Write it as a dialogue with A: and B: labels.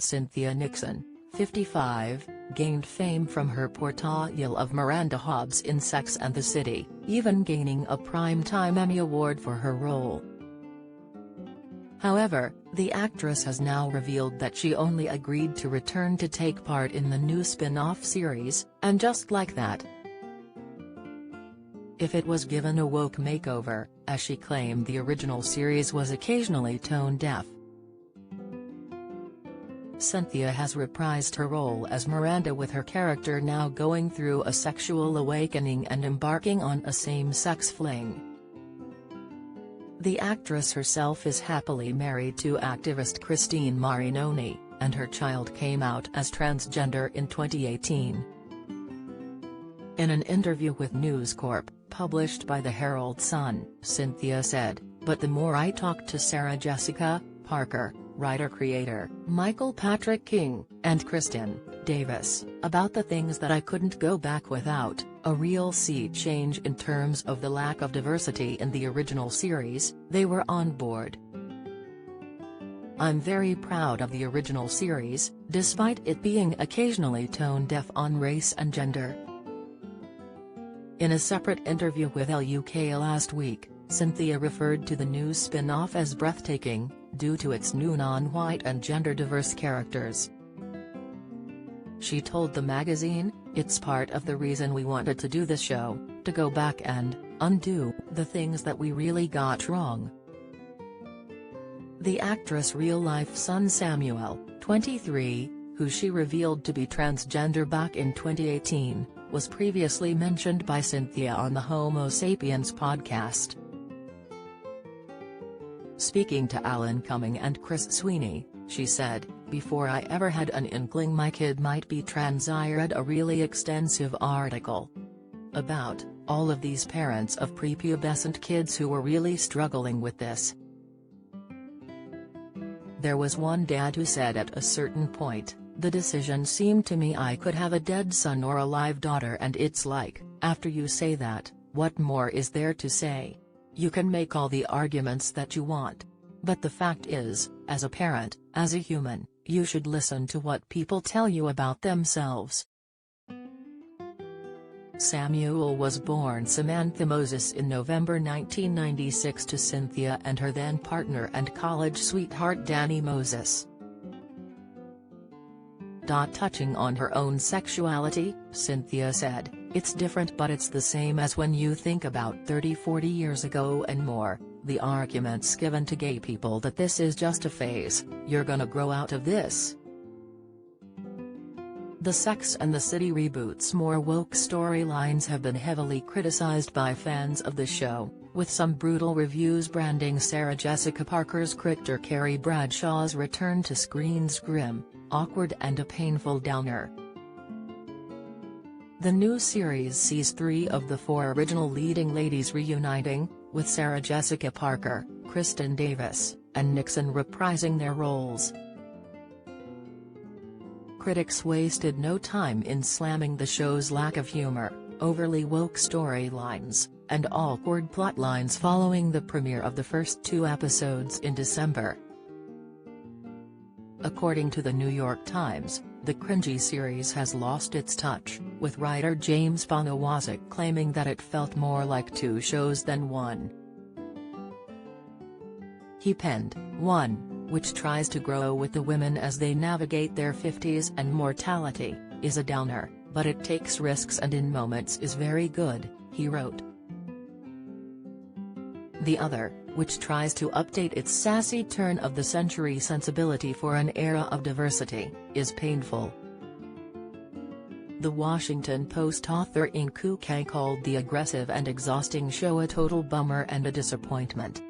A: Cynthia Nixon, 55, gained fame from her portrayal of Miranda Hobbs in Sex and the City, even gaining a Primetime Emmy Award for her role. However, the actress has now revealed that she only agreed to return to take part in the new spin-off series, and just like that, if it was given a woke makeover, as she claimed the original series was occasionally tone-deaf. Cynthia has reprised her role as Miranda, with her character now going through a sexual awakening and embarking on a same-sex fling. The actress herself is happily married to activist Christine Marinoni, and her child came out as transgender in 2018. In an interview with News Corp, published by the Herald Sun, Cynthia said, "But the more I talk to Sarah Jessica Parker, writer-creator, Michael Patrick King, and Kristen Davis, about the things that I couldn't go back without, a real sea change in terms of the lack of diversity in the original series, they were on board. I'm very proud of the original series, despite it being occasionally tone-deaf on race and gender." In a separate interview with LUK last week, Cynthia referred to the new spin-off as breathtaking, due to its new non-white and gender-diverse characters. She told the magazine, "It's part of the reason we wanted to do this show, to go back and undo the things that we really got wrong." The actress' real-life son Samuel, 23, who she revealed to be transgender back in 2018, was previously mentioned by Cynthia on the Homo Sapiens podcast. Speaking to Alan Cumming and Chris Sweeney, she said, "Before I ever had an inkling my kid might be trans, I read a really extensive article about all of these parents of prepubescent kids who were really struggling with this. There was one dad who said at a certain point, the decision seemed to me I could have a dead son or a live daughter, and it's like, after you say that, what more is there to say? You can make all the arguments that you want. But the fact is, as a parent, as a human, you should listen to what people tell you about themselves." Samuel was born Samantha Moses in November 1996 to Cynthia and her then-partner and college sweetheart Danny Moses. Touching on her own sexuality, Cynthia said, "It's different, but it's the same as when you think about 30-40 years ago and more, the arguments given to gay people that this is just a phase, you're gonna grow out of this." The Sex and the City reboot's more woke storylines have been heavily criticized by fans of the show, with some brutal reviews branding Sarah Jessica Parker's character Carrie Bradshaw's return to screens grim, awkward and a painful downer. The new series sees 3 of the 4 original leading ladies reuniting, with Sarah Jessica Parker, Kristen Davis, and Nixon reprising their roles. Critics wasted no time in slamming the show's lack of humor, overly woke storylines, and awkward plotlines following the premiere of the first 2 episodes in December. According to the New York Times, the cringy series has lost its touch, with writer James Poniewozik claiming that it felt more like 2 shows than one. He penned, "One, which tries to grow with the women as they navigate their 50s and mortality, is a downer, but it takes risks and in moments is very good," he wrote. The other, which tries to update its sassy turn-of-the-century sensibility for an era of diversity, is painful. The Washington Post author Inku K called the aggressive and exhausting show a total bummer and a disappointment.